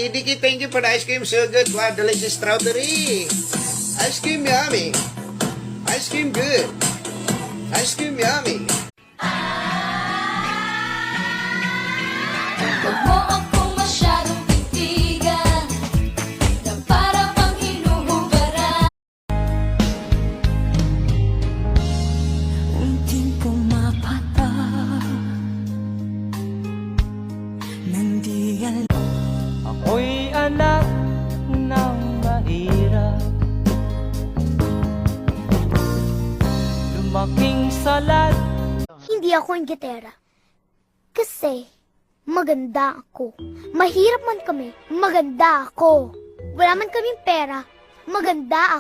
Idiki, thank you for the ice cream. So good. Wow, delicious strawberry. Ice cream yummy. Ice cream good. Ice cream yummy. Huwag mo akong masyadong titigan na para pang hinuhugaran. Unting pumapata nandiyan. Ako'y anak ng mahirap, lumaking salat. Hindi ako ang gitera. Kasi, maganda ako. Mahirap man kami, maganda ako. Wala man kaming pera, maganda ako.